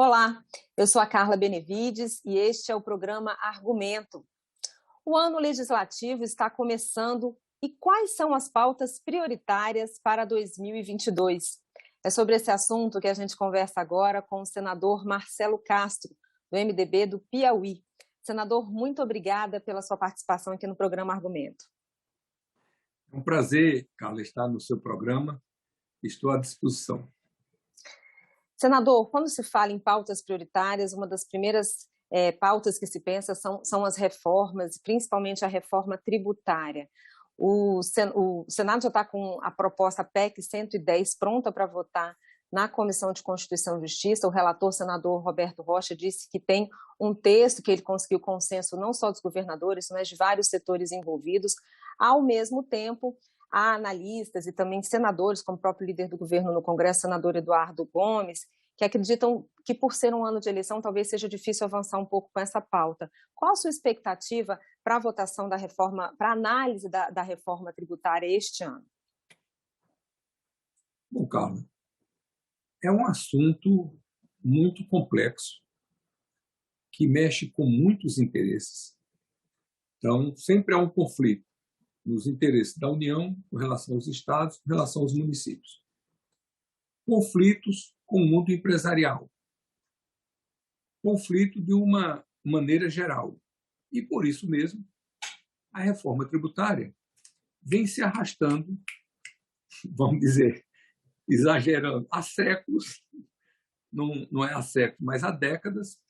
Olá, eu sou a Carla Benevides e este é o programa Argumento. O ano legislativo está começando e quais são as pautas prioritárias para 2022? É sobre esse assunto que a gente conversa agora com o senador Marcelo Castro, do MDB do Piauí. Senador, muito obrigada pela sua participação aqui no programa Argumento. É um prazer, Carla, estar no seu programa. Estou à disposição. Senador, quando se fala em pautas prioritárias, uma das primeiras pautas que se pensa são as reformas, principalmente a reforma tributária. O Senado já está com a proposta PEC 110 pronta para votar na Comissão de Constituição e Justiça. O relator, senador Roberto Rocha, disse que tem um texto que ele conseguiu consenso não só dos governadores, mas de vários setores envolvidos. Ao mesmo tempo, há analistas e também senadores, como o próprio líder do governo no Congresso, senador Eduardo Gomes, que acreditam que por ser um ano de eleição talvez seja difícil avançar um pouco com essa pauta. Qual a sua expectativa para a votação da reforma, para a análise da reforma tributária este ano? Bom, Carla, é um assunto muito complexo, que mexe com muitos interesses. Então, sempre há um conflito nos interesses da União com relação aos estados, com relação aos municípios. Conflitos com o mundo empresarial. Conflito de uma maneira geral. E, por isso mesmo, a reforma tributária vem se arrastando, vamos dizer, exagerando, há séculos, não é há séculos, mas há décadas,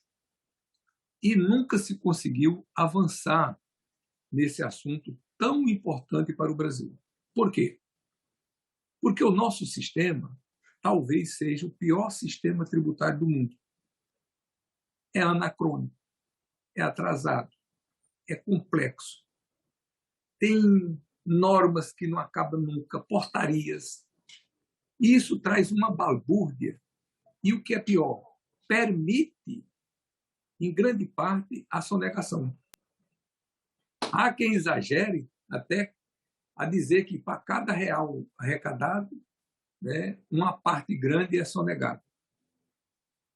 e nunca se conseguiu avançar nesse assunto tão importante para o Brasil. Por quê? Porque o nosso sistema talvez seja o pior sistema tributário do mundo. É anacrônico, é atrasado, é complexo. Tem normas que não acabam nunca, portarias. Isso traz uma balbúrdia e, o que é pior, permite, em grande parte, a sonegação. Há quem exagere até a dizer que para cada real arrecadado, uma parte grande é sonegada.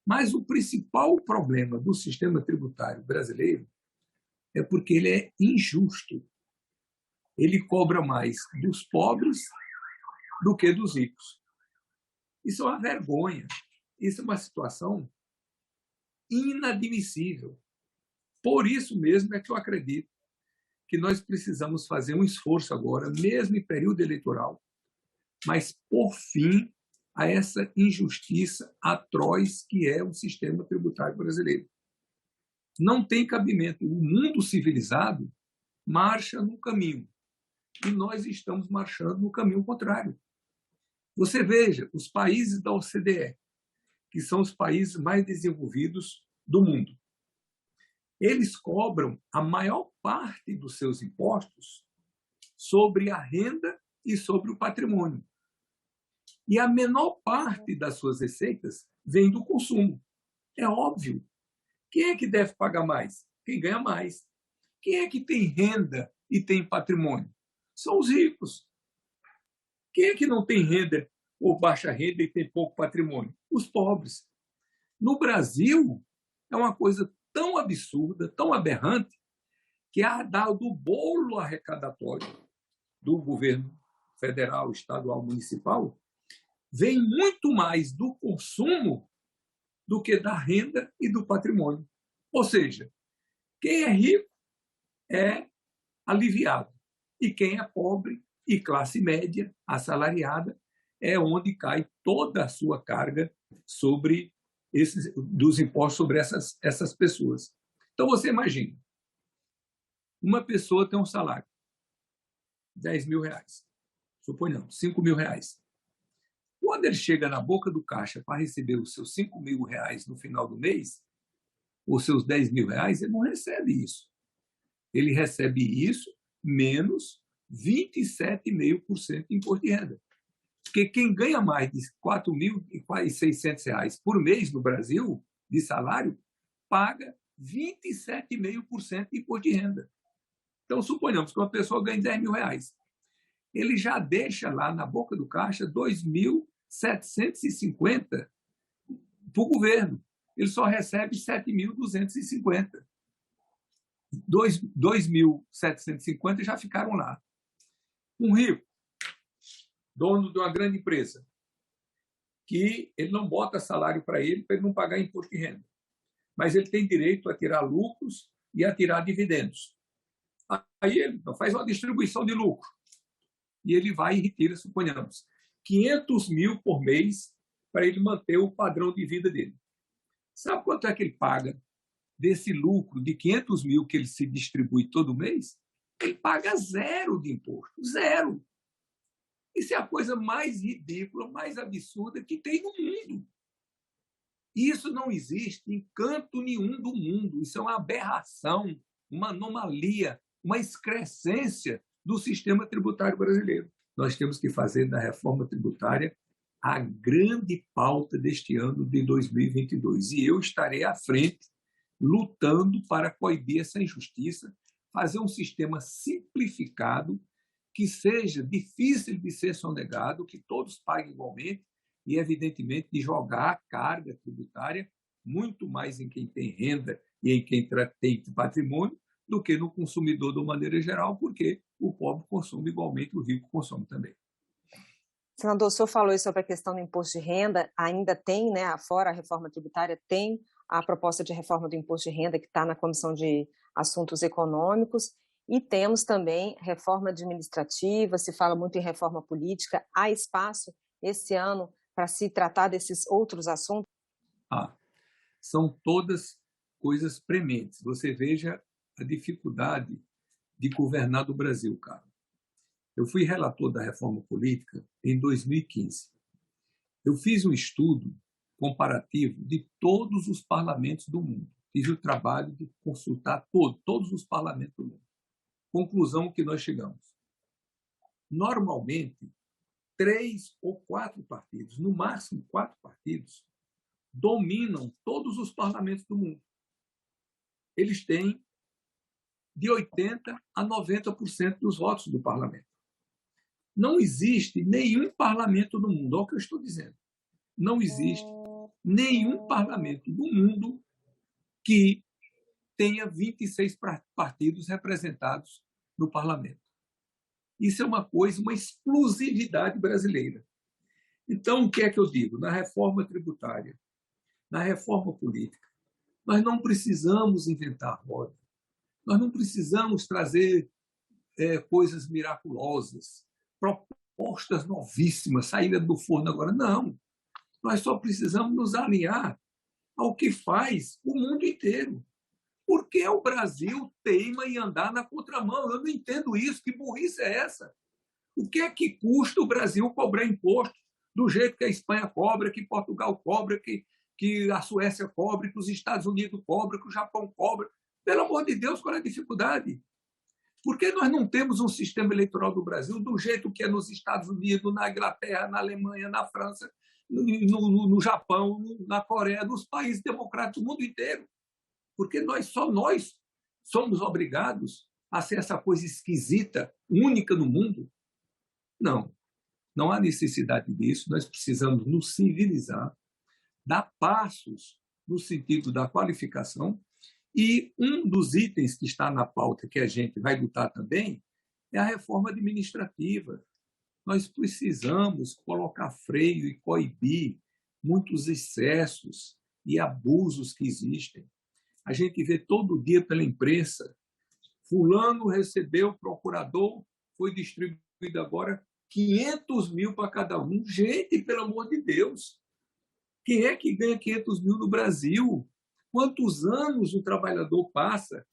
Mas o principal problema do sistema tributário brasileiro é porque ele é injusto. Ele cobra mais dos pobres do que dos ricos. Isso é uma vergonha. Isso é uma situação inadmissível. Por isso mesmo é que eu acredito que nós precisamos fazer um esforço agora, mesmo em período eleitoral, mas por fim a essa injustiça atroz que é o sistema tributário brasileiro. Não tem cabimento. O mundo civilizado marcha no caminho e nós estamos marchando no caminho contrário. Você veja, os países da OCDE, que são os países mais desenvolvidos do mundo, eles cobram a maior parte dos seus impostos sobre a renda e sobre o patrimônio. E a menor parte das suas receitas vem do consumo. É óbvio. Quem é que deve pagar mais? Quem ganha mais. Quem é que tem renda e tem patrimônio? São os ricos. Quem é que não tem renda ou baixa renda e tem pouco patrimônio? Os pobres. No Brasil, é uma coisa tão absurda, tão aberrante, que a do bolo arrecadatório do governo federal, estadual, municipal, vem muito mais do consumo do que da renda e do patrimônio. Ou seja, quem é rico é aliviado e quem é pobre e classe média, assalariada, é onde cai toda a sua carga dos impostos sobre essas pessoas. Então, você imagina, uma pessoa tem um salário, R$10.000, suponhamos, R$5.000. Quando ele chega na boca do caixa para receber os seus R$5.000 no final do mês, ou seus R$10.000, ele não recebe isso. Ele recebe isso menos 27,5% de imposto de renda. Porque quem ganha mais de R$4.600 por mês no Brasil, de salário, paga 27,5% de imposto de renda. Então, suponhamos que uma pessoa ganhe R$10.000. Ele já deixa lá na boca do caixa 2.750 para o governo. ele só recebe 7.250. 2.750 já ficaram lá. Um rico, dono de uma grande empresa, que ele não bota salário para ele não pagar imposto de renda, mas ele tem direito a tirar lucros e a tirar dividendos. Aí ele faz uma distribuição de lucro e ele vai e retira, suponhamos, 500 mil por mês para ele manter o padrão de vida dele. Sabe quanto é que ele paga desse lucro de 500 mil que ele se distribui todo mês? Ele paga zero de imposto, zero. Isso é a coisa mais ridícula, mais absurda que tem no mundo. Isso não existe em canto nenhum do mundo. Isso é uma aberração, uma anomalia, uma excrescência do sistema tributário brasileiro. Nós temos que fazer da reforma tributária a grande pauta deste ano de 2022. E eu estarei à frente, lutando para coibir essa injustiça, fazer um sistema simplificado, que seja difícil de ser sonegado, que todos paguem igualmente e, evidentemente, de jogar a carga tributária muito mais em quem tem renda e em quem tem patrimônio do que no consumidor de uma maneira geral, porque o pobre consome igualmente, o rico consome também. Senador, o senhor falou sobre a questão do imposto de renda, ainda tem, né, fora a reforma tributária, tem a proposta de reforma do imposto de renda que está na Comissão de Assuntos Econômicos, e temos também reforma administrativa, se fala muito em reforma política. Há espaço esse ano para se tratar desses outros assuntos? São todas coisas prementes. Você veja a dificuldade de governar do Brasil, cara. Eu fui relator da reforma política em 2015. Eu fiz um estudo comparativo de todos os parlamentos do mundo. Fiz o trabalho de consultar todos os parlamentos do mundo. Conclusão que nós chegamos. Normalmente, 3 ou 4 partidos, no máximo 4 partidos, dominam todos os parlamentos do mundo. Eles têm de 80% a 90% dos votos do parlamento. Não existe nenhum parlamento do mundo, olha o que eu estou dizendo. Não existe nenhum parlamento do mundo que tenha 26 partidos representados no parlamento. Isso é uma coisa, uma exclusividade brasileira. Então, o que é que eu digo? Na reforma tributária, na reforma política, nós não precisamos inventar roda. Nós não precisamos trazer coisas miraculosas, propostas novíssimas, saídas do forno agora. Não. Nós só precisamos nos alinhar ao que faz o mundo inteiro. Por que o Brasil teima em andar na contramão? Eu não entendo isso. Que burrice é essa? O que é que custa o Brasil cobrar imposto do jeito que a Espanha cobra, que Portugal cobra, que a Suécia cobra, que os Estados Unidos cobram, que o Japão cobra? Pelo amor de Deus, qual é a dificuldade? Por que nós não temos um sistema eleitoral do Brasil do jeito que é nos Estados Unidos, na Inglaterra, na Alemanha, na França, no Japão, na Coreia, nos países democráticos do mundo inteiro? Porque só nós somos obrigados a ser essa coisa esquisita, única no mundo? Não, não há necessidade disso. Nós precisamos nos civilizar, dar passos no sentido da qualificação. E um dos itens que está na pauta que a gente vai lutar também é a reforma administrativa. Nós precisamos colocar freio e coibir muitos excessos e abusos que existem. A gente vê todo dia pela imprensa, fulano recebeu, procurador, foi distribuído agora 500 mil para cada um. Gente, pelo amor de Deus, quem é que ganha 500 mil no Brasil? Quantos anos o trabalhador passa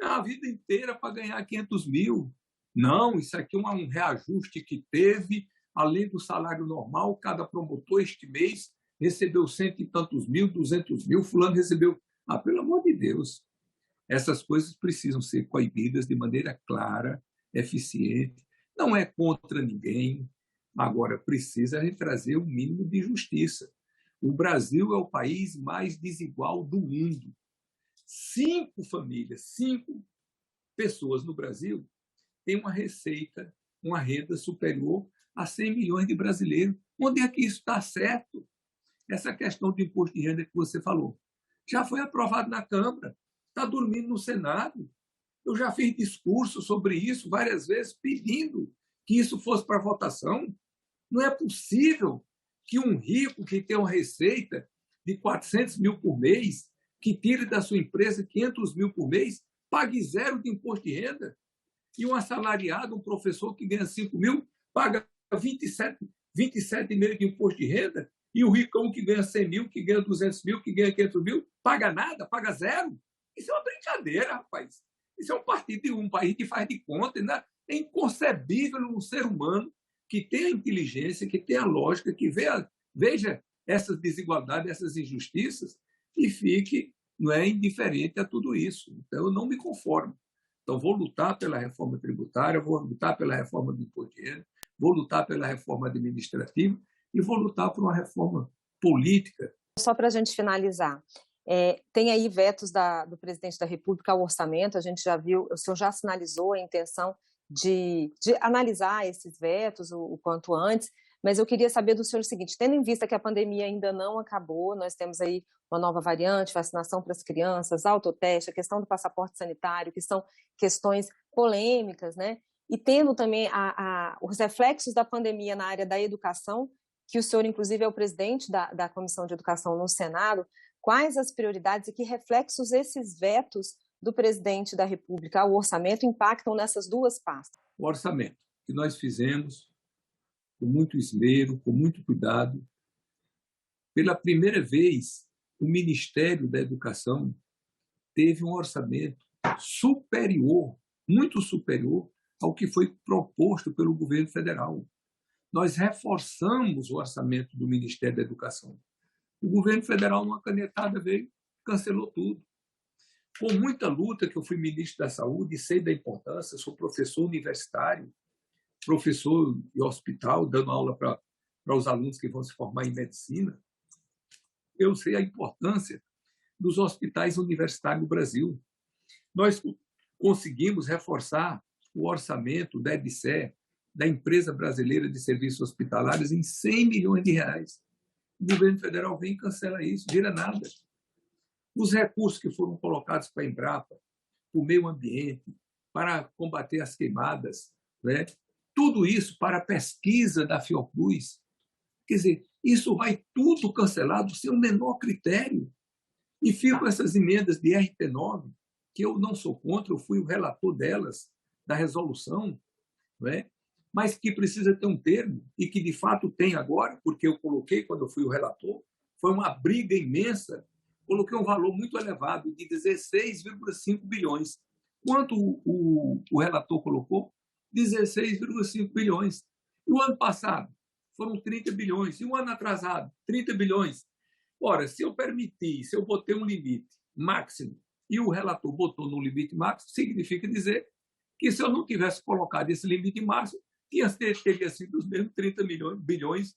a vida inteira para ganhar 500 mil? Não, isso aqui é um reajuste que teve, além do salário normal, cada promotor este mês recebeu 100 e tantos mil, 200 mil, fulano recebeu. Pelo amor de Deus, essas coisas precisam ser coibidas de maneira clara, eficiente. Não é contra ninguém, agora precisa trazer o mínimo de justiça. O Brasil é o país mais desigual do mundo. 5 famílias, 5 pessoas no Brasil têm uma receita, uma renda superior a 100 milhões de brasileiros. Onde é que isso está certo? essa questão do imposto de renda que você falou. Já foi aprovado na Câmara, está dormindo no Senado. Eu já fiz discurso sobre isso várias vezes, pedindo que isso fosse para votação. Não é possível que um rico que tem uma receita de 400 mil por mês, que tire da sua empresa 500 mil por mês, pague zero de imposto de renda. E um assalariado, um professor que ganha 5 mil, paga 27,5 de imposto de renda. E o ricão que ganha 100 mil, que ganha 200 mil, que ganha 500 mil, paga nada, paga zero. Isso é uma brincadeira, rapaz. Isso é um partido de um país que faz de conta. Né? É inconcebível um ser humano que tenha inteligência, que tenha lógica, que veja essas desigualdades, essas injustiças e fique indiferente a tudo isso. Então, eu não me conformo. Então, vou lutar pela reforma tributária, vou lutar pela reforma do imposto de renda, vou lutar pela reforma administrativa e vou lutar por uma reforma política. Só para a gente finalizar, tem aí vetos do presidente da República ao orçamento, a gente já viu, o senhor já sinalizou a intenção de analisar esses vetos o quanto antes, mas eu queria saber do senhor o seguinte, tendo em vista que a pandemia ainda não acabou, nós temos aí uma nova variante, vacinação para as crianças, autoteste, a questão do passaporte sanitário, que são questões polêmicas, né? E tendo também os reflexos da pandemia na área da educação, que o senhor, inclusive, é o presidente da Comissão de Educação no Senado, quais as prioridades e que reflexos esses vetos do presidente da República ao orçamento impactam nessas duas pastas? O orçamento que nós fizemos com muito esmero, com muito cuidado. Pela primeira vez, o Ministério da Educação teve um orçamento superior, muito superior ao que foi proposto pelo governo federal. Nós reforçamos o orçamento do Ministério da Educação. O governo federal, numa canetada, veio, cancelou tudo. Com muita luta, que eu fui ministro da Saúde, sei da importância, sou professor universitário, professor de hospital, dando aula para os alunos que vão se formar em medicina, eu sei a importância dos hospitais universitários no Brasil. Nós conseguimos reforçar o orçamento da EBSER, da Empresa Brasileira de Serviços Hospitalares, em 100 milhões de reais. O governo federal vem e cancela isso, vira nada. Os recursos que foram colocados para a Embrapa, para o meio ambiente, para combater as queimadas, né? Tudo isso para a pesquisa da Fiocruz. Quer dizer, isso vai tudo cancelado sem o menor critério. E ficam essas emendas de RP9, que eu não sou contra, eu fui o relator delas, da resolução, não é? Mas que precisa ter um termo, e que de fato tem agora, porque eu coloquei, quando eu fui o relator, foi uma briga imensa, coloquei um valor muito elevado, de 16,5 bilhões. Quanto o relator colocou? 16,5 bilhões. E o ano passado foram 30 bilhões. E o ano atrasado, 30 bilhões. Ora, se eu permitir, se eu botei um limite máximo e o relator botou no limite máximo, significa dizer que se eu não tivesse colocado esse limite máximo, teria sido os mesmos 30 bilhões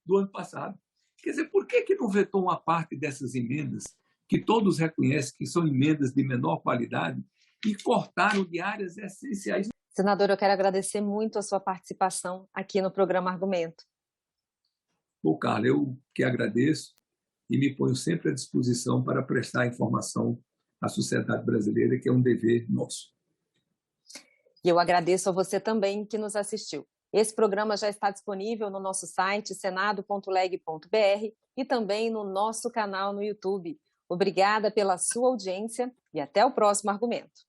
do ano passado. Quer dizer, por que não vetou uma parte dessas emendas, que todos reconhecem que são emendas de menor qualidade, e cortaram de áreas essenciais? Senador, eu quero agradecer muito a sua participação aqui no programa Argumento. Bom, Carla, eu que agradeço e me ponho sempre à disposição para prestar informação à sociedade brasileira, que é um dever nosso. E eu agradeço a você também que nos assistiu. Esse programa já está disponível no nosso site senado.leg.br e também no nosso canal no YouTube. Obrigada pela sua audiência e até o próximo Argumento.